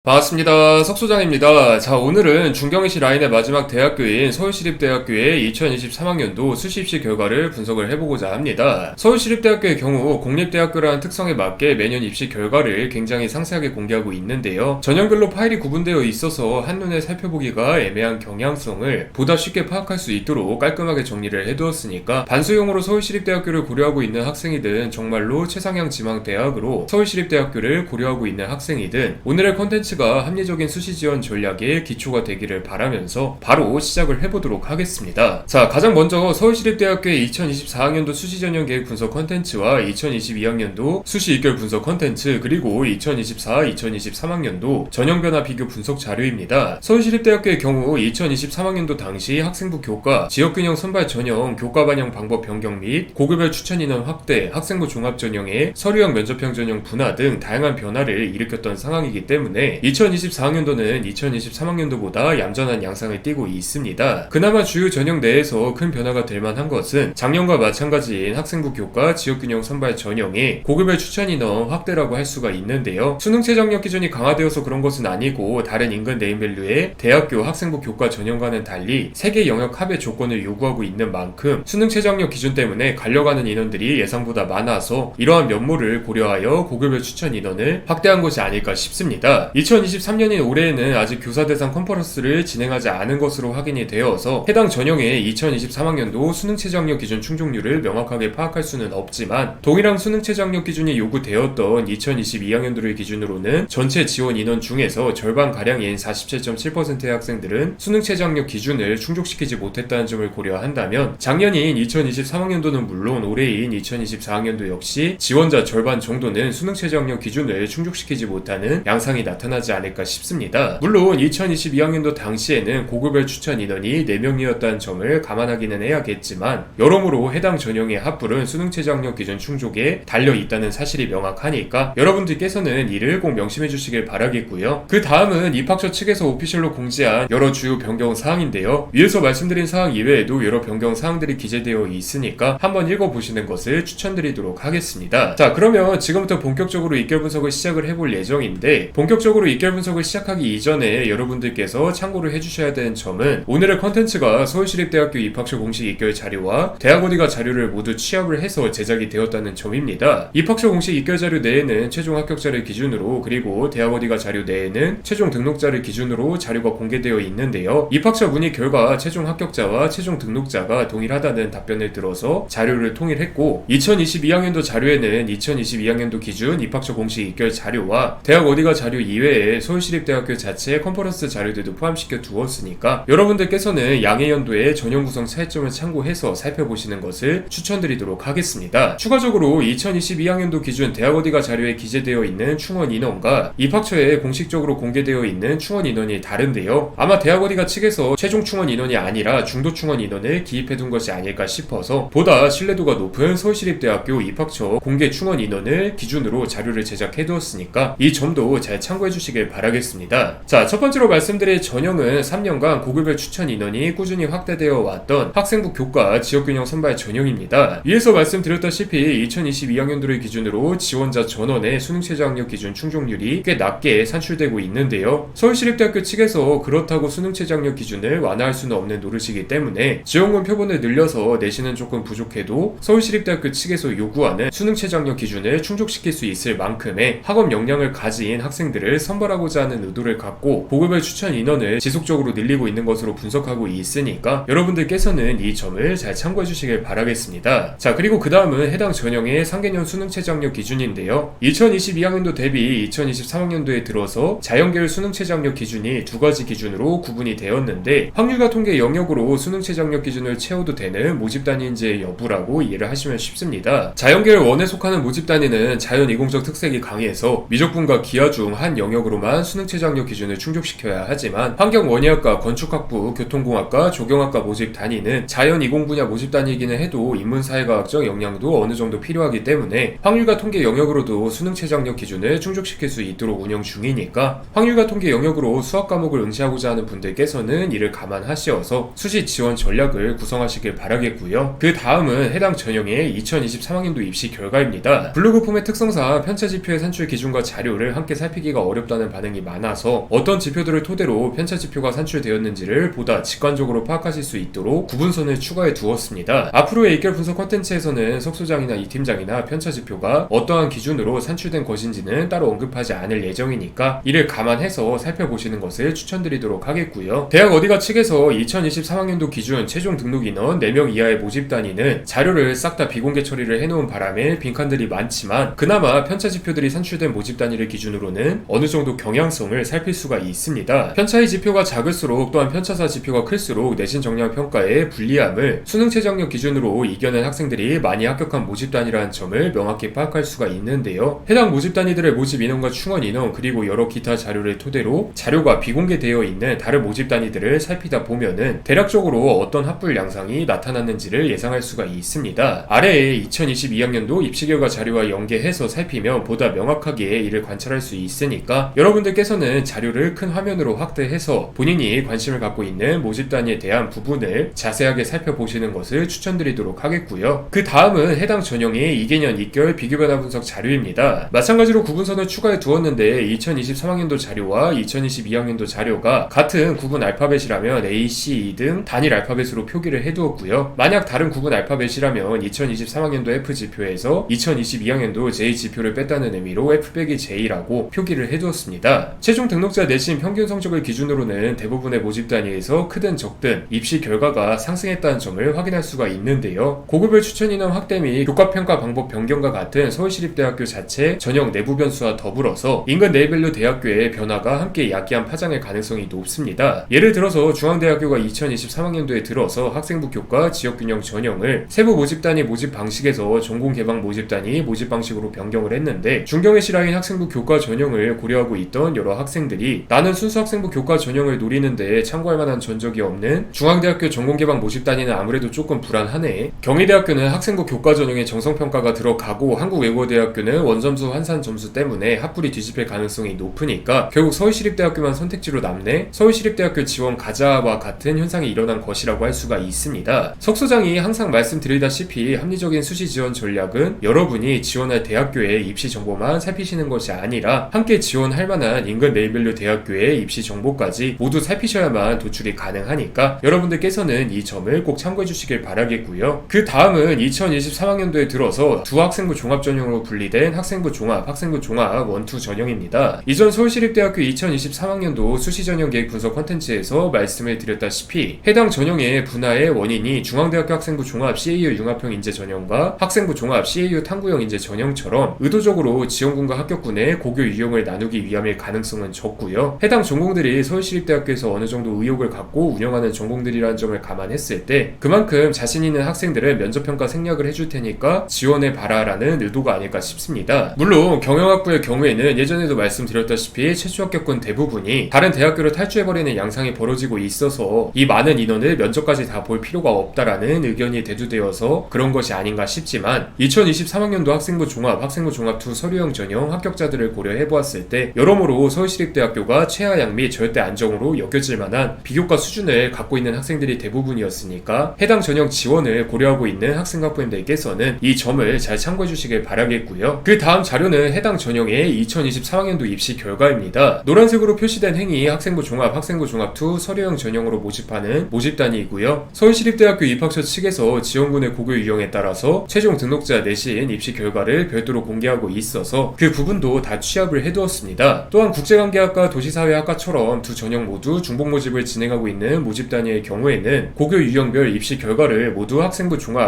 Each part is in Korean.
반갑습니다. 석소장입니다. 자, 오늘은 중경희시 라인의 마지막 대학교인 서울시립대학교의 2023학년도 수시 입시 결과를 분석을 해보고자 합니다. 서울시립대학교의 경우 공립대학교라는 특성에 맞게 매년 입시 결과를 굉장히 상세하게 공개하고 있는데요. 전형별로 파일이 구분되어 있어서 한눈에 살펴보기가 애매한 경향성을 보다 쉽게 파악할 수 있도록 깔끔하게 정리를 해두었으니까 반수용으로 서울시립대학교를 고려하고 있는 학생이든 정말로 최상향 지망대학으로 서울시립대학교를 고려하고 있는 학생이든 오늘의 컨텐츠 합리적인 수시 지원 전략의 기초가 되기를 바라면서 바로 시작을 해보도록 하겠습니다. 자, 가장 먼저 서울시립대학교의 2024학년도 수시 전형 계획 분석 컨텐츠와 2022학년도 수시 입결 분석 컨텐츠 그리고 2024-2023학년도 전형 변화 비교 분석 자료입니다. 서울시립대학교의 경우 2023학년도 당시 학생부 교과, 지역균형 선발 전형, 교과 반영 방법 변경 및 고급별 추천 인원 확대, 학생부 종합 전형의 서류형 면접형 전형 분화 등 다양한 변화를 일으켰던 상황이기 때문에 2024학년도는 2023학년도보다 얌전한 양상을 띠고 있습니다. 그나마 주요 전형 내에서 큰 변화가 될 만한 것은 작년과 마찬가지인 학생부 교과 지역균형 선발 전형의 고급별 추천 인원 확대라고 할 수가 있는데요. 수능 최저학력 기준이 강화되어서 그런 것은 아니고 다른 인근 네임밸류의 대학교 학생부 교과 전형과는 달리 세개 영역 합의 조건을 요구하고 있는 만큼 수능 최저학력 기준 때문에 갈려가는 인원들이 예상보다 많아서 이러한 면모를 고려하여 고급별 추천 인원을 확대한 것이 아닐까 싶습니다. 2023년인 올해에는 아직 교사 대상 컨퍼런스를 진행하지 않은 것으로 확인이 되어서 해당 전형의 2023학년도 수능 최저학력 기준 충족률을 명확하게 파악할 수는 없지만 동일한 수능 최저학력 기준이 요구되었던 2022학년도를 기준으로는 전체 지원 인원 중에서 절반가량인 47.7%의 학생들은 수능 최저학력 기준을 충족시키지 못했다는 점을 고려한다면 작년인 2023학년도는 물론 올해인 2024학년도 역시 지원자 절반 정도는 수능 최저학력 기준을 충족시키지 못하는 양상이 나타나지 않을까 싶습니다. 물론 2022학년도 당시에는 고급별 추천 인원이 4명이었다는 점을 감안하기는 해야겠지만 여러모로 해당 전형의 합불은 수능 최저학력 기준 충족에 달려있다는 사실이 명확하니까 여러분들께서는 이를 꼭 명심해 주시길 바라겠고요. 그 다음은 입학처 측에서 오피셜로 공지한 여러 주요 변경 사항인데요. 위에서 말씀드린 사항 이외에도 여러 변경 사항들이 기재되어 있으니까 한번 읽어보시는 것을 추천드리도록 하겠습니다. 자, 그러면 지금부터 본격적으로 입결 분석을 시작을 해볼 예정인데 본격적으로 입결 분석을 시작하기 이전에 여러분들께서 참고를 해주셔야 되는 점은 오늘의 컨텐츠가 서울시립대학교 입학처 공식 입결 자료와 대학 어디가 자료를 모두 취합을 해서 제작이 되었다는 점입니다. 입학처 공식 입결 자료 내에는 최종 합격자를 기준으로 그리고 대학 어디가 자료 내에는 최종 등록자를 기준으로 자료가 공개되어 있는데요. 입학처 문의 결과 최종 합격자와 최종 등록자가 동일하다는 답변을 들어서 자료를 통일했고 2022학년도 자료에는 2022학년도 기준 입학처 공식 입결 자료와 대학 어디가 자료 이외에 서울시립대학교 자체의 컨퍼런스 자료들도 포함시켜 두었으니까 여러분들께서는 양해 연도의 전형 구성 차이점을 참고해서 살펴보시는 것을 추천드리도록 하겠습니다. 추가적으로 2022학년도 기준 대학 어디가 자료에 기재되어 있는 충원 인원과 입학처에 공식적으로 공개되어 있는 충원 인원이 다른데요. 아마 대학 어디가 측에서 최종 충원 인원이 아니라 중도 충원 인원을 기입해둔 것이 아닐까 싶어서 보다 신뢰도가 높은 서울시립대학교 입학처 공개 충원 인원을 기준으로 자료를 제작해두었으니까 이 점도 잘 참고해 주시길 바라겠습니다. 자, 첫 번째로 말씀드릴 전형은 3년간 고급별 추천 인원이 꾸준히 확대되어 왔던 학생부 교과 지역균형 선발 전형입니다. 위에서 말씀드렸다시피 2022학년도를 기준으로 지원자 전원의 수능 최저학력 기준 충족률이 꽤 낮게 산출되고 있는데요. 서울시립대학교 측에서 그렇다고 수능 최저학력 기준을 완화할 수는 없는 노릇이기 때문에 지원금 표본을 늘려서 내신은 조금 부족해도 서울시립대학교 측에서 요구하는 수능 최저학력 기준을 충족시킬 수 있을 만큼의 학업 역량을 가진 학생들을 선발하고자 하는 의도를 갖고 고급별 추천 인원을 지속적으로 늘리고 있는 것으로 분석하고 있으니까 여러분들께서는 이 점을 잘 참고해 주시길 바라겠습니다. 자, 그리고 그 다음은 해당 전형의 상개년 수능 최저학력 기준인데요. 2022학년도 대비 2023학년도에 들어서 자연계열 수능 최저학력 기준이 두 가지 기준으로 구분이 되었는데 확률과 통계 영역으로 수능 최저학력 기준을 채워도 되는 모집 단위인지의 여부라고 이해를 하시면 쉽습니다. 자연계열 1에 속하는 모집 단위는 자연 이공적 특색이 강해서 미적분과 기하 중 한 영역으로만 수능 최저학력 기준을 충족시켜야 하지만 환경원예학과, 건축학부, 교통공학과, 조경학과 모집 단위는 자연 이공 분야 모집 단위이기는 해도 인문사회과학적 역량도 어느 정도 필요하기 때문에 확률과 통계 영역으로도 수능 최저학력 기준을 충족시킬 수 있도록 운영 중이니까 확률과 통계 영역으로 수학 과목을 응시하고자 하는 분들께서는 이를 감안하시어서 수시 지원 전략을 구성하시길 바라겠고요. 그 다음은 해당 전형의 2023학년도 입시 결과입니다. 블로그 폼의 특성상 편차 지표의 산출 기준과 자료를 함께 살피기가 어렵다 없다는 반응이 많아서 어떤 지표들을 토대로 편차 지표가 산출되었는지를 보다 직관적으로 파악하실 수 있도록 구분선을 추가해 두었습니다. 앞으로의 익결 분석 콘텐츠에서는 석 소장이나 이 팀장이나 편차 지표가 어떠한 기준으로 산출된 것인지는 따로 언급하지 않을 예정이니까 이를 감안해서 살펴보시는 것을 추천드리도록 하겠고요. 대학 어디가 측에서 2023학년도 기준 최종 등록 인원 4명 이하의 모집 단위는 자료를 싹 다 비공개 처리를 해놓은 바람에 빈칸들이 많지만 그나마 편차 지표들이 산출된 모집 단위를 기준으로는 어느 정도 경향성을 살필 수가 있습니다. 편차의 지표가 작을수록 또한 편차사 지표가 클수록 내신 정량 평가의 불리함을 수능 최저학력 기준으로 이겨낸 학생들이 많이 합격한 모집 단위라는 점을 명확히 파악할 수가 있는데요. 해당 모집 단위들의 모집 인원과 충원 인원 그리고 여러 기타 자료를 토대로 자료가 비공개되어 있는 다른 모집 단위들을 살피다 보면은 대략적으로 어떤 합불 양상이 나타났는지를 예상할 수가 있습니다. 아래에 2022학년도 입시결과 자료와 연계해서 살피면 보다 명확하게 이를 관찰할 수 있으니까 여러분들께서는 자료를 큰 화면으로 확대해서 본인이 관심을 갖고 있는 모집 단위에 대한 부분을 자세하게 살펴보시는 것을 추천드리도록 하겠고요. 그 다음은 해당 전형의 2개년 2개월 비교변화 분석 자료입니다. 마찬가지로 구분선을 추가해 두었는데 2023학년도 자료와 2022학년도 자료가 같은 구분 알파벳이라면 A, C, E 등 단일 알파벳으로 표기를 해두었고요. 만약 다른 구분 알파벳이라면 2023학년도 F 지표에서 2022학년도 J 지표를 뺐다는 의미로 F-J라고 표기를 해두었습니다. 최종 등록자 내신 평균 성적을 기준으로는 대부분의 모집 단위에서 크든 적든 입시 결과가 상승했다는 점을 확인할 수가 있는데요. 고급별 추천 인원 확대 및 교과평가 방법 변경과 같은 서울시립대학교 자체 전형 내부 변수와 더불어서 인근 네이밸류 대학교의 변화가 함께 야기한 파장의 가능성이 높습니다. 예를 들어서 중앙대학교가 2023학년도에 들어서 학생부 교과 지역균형 전형을 세부 모집단위 모집 방식에서 전공개방 모집단위 모집 방식으로 변경을 했는데 중경의 시라인 학생부 교과 전형을 고려하고 있던 여러 학생들이 나는 순수 학생부 교과 전형을 노리는데 참고할 만한 전적이 없는 중앙대학교 전공개방 모집단위는 아무래도 조금 불안하네. 경희대학교는 학생부 교과 전형에 정성평가가 들어가고 한국외국어대학교는 원점수 환산 점수 때문에 합불이 뒤집힐 가능성이 높으니까 결국 서울시립대학교만 선택지로 남네. 서울시립대학교 지원 가자와 같은 현상이 일어난 것이라고 할 수가 있습니다. 석 소장이 항상 말씀드리다시피 합리적인 수시 지원 전략은 여러분이 지원할 대학교의 입시 정보만 살피시는 것이 아니라 함께 지원할 만한 인근 네이밸류 대학교의 입시 정보까지 모두 살피셔야만 도출이 가능하니까 여러분들께서는 이 점을 꼭 참고해 주시길 바라겠고요. 그 다음은 2023학년도에 들어서 두 학생부 종합 전형으로 분리된 학생부 종합 1, 2 전형입니다. 이전 서울시립대학교 2023학년도 수시 전형 계획 분석 콘텐츠에서 말씀을 드렸다시피 해당 전형의 분화의 원인이 중앙대학교 학생부 종합 CAU 융합형 인재 전형과 학생부 종합 CAU 탐구형 인재 전형처럼 의도적으로 지원군과 합격군의 고교 유형을 나누기 위함일 가능성은 적고요. 해당 전공들이 서울시립대학교에서 어느 정도 의욕을 갖고 운영하는 전공들이라는 점을 감안했을 때 그만큼 자신 있는 학생들은 면접평가 생략을 해줄 테니까 지원해봐라라는 의도가 아닐까 싶습니다. 물론 경영학부의 경우에는 예전에도 말씀드렸다시피 최초 합격군 대부분이 다른 대학교를 탈주해버리는 양상이 벌어지고 있어서 이 많은 인원을 면접까지 다 볼 필요가 없다라는 의견이 대두되어서 그런 것이 아닌가 싶지만 2023학년도 학생부 종합 2 서류형 전형 합격자들을 고려해보았을 때 여러모로 서울시립대학교가 최하향 및 절대 안정으로 여겨질 만한 비교과 수준을 갖고 있는 학생들이 대부분이었으니까 해당 전형 지원을 고려하고 있는 학생학부님들께서는 이 점을 잘 참고해 주시길 바라겠고요. 그 다음 자료는 해당 전형의 2023학년도 입시 결과입니다. 노란색으로 표시된 행이 학생부 종합 2 서류형 전형으로 모집하는 모집단위이고요. 서울시립대학교 입학처 측에서 지원군의 고교 유형에 따라서 최종 등록자 내신 입시 결과를 별도로 공개하고 있어서 그 부분도 다 취합을 해두었습니다. 또한 국제관계학과 도시사회학과처럼 두 전형 모두 중복 모집을 진행하고 있는 모집단위의 경우에는 고교 유형별 입시 결과를 모두 학생부 종합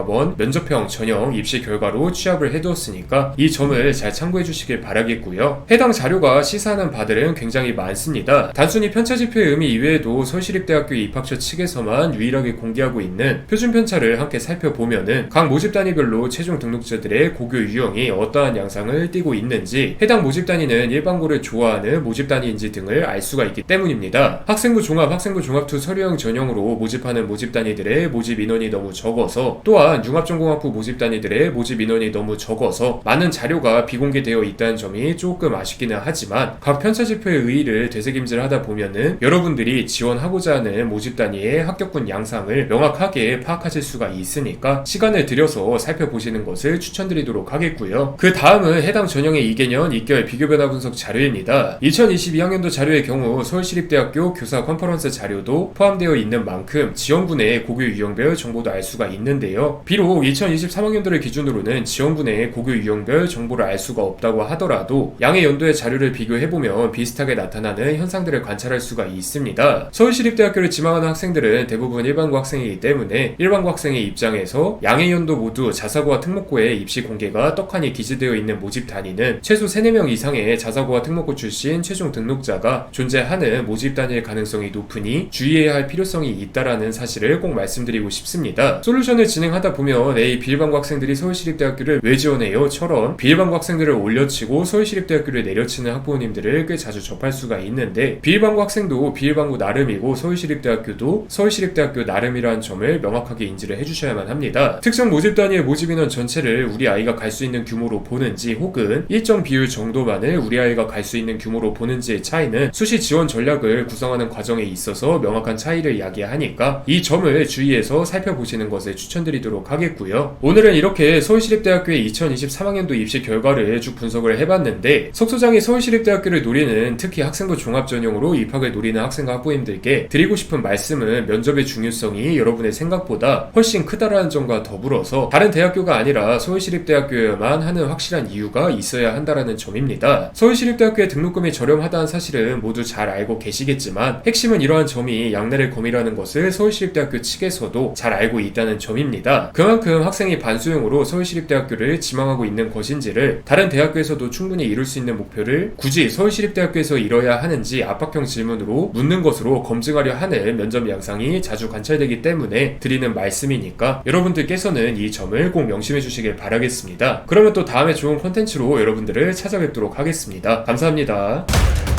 1 면접형 전형 입시 결과로 취합을 해두었으니까 이 점을 잘 참고해 주시길 바라겠고요. 해당 자료가 시사하는 바들은 굉장히 많습니다. 단순히 편차지표의 의미 이외에도 서울시립대학교 입학처 측에서만 유일하게 공개하고 있는 표준 편차를 함께 살펴보면은 각 모집 단위별로 최종 등록자들의 고교 유형이 어떠한 양상을 띠고 있는지 해당 모집 단위는 일반고를 좋아하는 모집 단위인지 등을 알 수가 있기 때문입니다. 학생부 종합 2 서류형 전형으로 모집하는 모집 단위들의 모집 인원이 너무 적어서 또한 융합전공학부 모집 단위들의 모집 인원이 너무 적어서 많은 자료가 비공개되어 있다는 점이 조금 아쉽기는 하지만 각 편차지표의 의의를 되새김질하다 보면은 여러분들이 지원하고자 하는 모집 단위의 합격군 양상을 명확하게 파악하실 수가 있으니까 시간을 들여서 살펴보시는 것을 추천드리도록 하겠고요. 그 다음은 해당 전형의 2개년 2개월 비교변화 분석 분석 자료입니다. 2022학년도 자료의 경우 서울시립대학교 교사 컨퍼런스 자료도 포함되어 있는 만큼 지원부 내 고교 유형별 정보도 알 수가 있는데요. 비록 2023학년도를 기준으로는 지원부 내 고교 유형별 정보를 알 수가 없다고 하더라도 양의 연도의 자료를 비교해보면 비슷하게 나타나는 현상들을 관찰할 수가 있습니다. 서울시립대학교를 지망하는 학생들은 대부분 일반고 학생이기 때문에 일반고 학생의 입장에서 양의 연도 모두 자사고와 특목고의 입시 공개가 떡하니 기재되어 있는 모집 단위는 최소 3, 4명 이상의 자사고와 특목고 출신 최종 등록자가 존재하는 모집 단위일 가능성이 높으니 주의해야 할 필요성이 있다라는 사실을 꼭 말씀드리고 싶습니다. 솔루션을 진행하다 보면 A 비일반고 학생들이 서울시립대학교를 왜 지원해요?처럼 비일반고 학생들을 올려치고 서울시립대학교를 내려치는 학부모님들을 꽤 자주 접할 수가 있는데 비일반고 학생도 비일반고 나름이고 서울시립대학교도 서울시립대학교 나름이라는 점을 명확하게 인지를 해주셔야만 합니다. 특정 모집 단위의 모집 인원 전체를 우리 아이가 갈 수 있는 규모로 보는지 혹은 일정 비율 정도만을 우리 아이가 갈 수 있는 규모로 보는지의 차이는 수시 지원 전략을 구성하는 과정에 있어서 명확한 차이를 야기하니까 이 점을 주의해서 살펴보시는 것을 추천드리도록 하겠고요. 오늘은 이렇게 서울시립대학교의 2023학년도 입시 결과를 쭉 분석을 해봤는데 석소장이 서울시립대학교를 노리는 특히 학생부 종합 전형으로 입학을 노리는 학생과 학부모님들께 드리고 싶은 말씀은 면접의 중요성이 여러분의 생각보다 훨씬 크다라는 점과 더불어서 다른 대학교가 아니라 서울시립대학교에만 하는 확실한 이유가 있어야 한다라는 점입니다. 서울시립대학교의 등록금이 저렴하다는 사실은 모두 잘 알고 계시겠지만 핵심은 이러한 점이 양날의 검이라는 것을 서울시립대학교 측에서도 잘 알고 있다는 점입니다. 그만큼 학생이 반수용으로 서울시립대학교를 지망하고 있는 것인지를 다른 대학교에서도 충분히 이룰 수 있는 목표를 굳이 서울시립대학교에서 이뤄야 하는지 압박형 질문으로 묻는 것으로 검증하려 하는 면접 양상이 자주 관찰되기 때문에 드리는 말씀이니까 여러분들께서는 이 점을 꼭 명심해 주시길 바라겠습니다. 그러면 또 다음에 좋은 콘텐츠로 여러분들을 찾아뵙도록 하겠습니다. 감사합니다.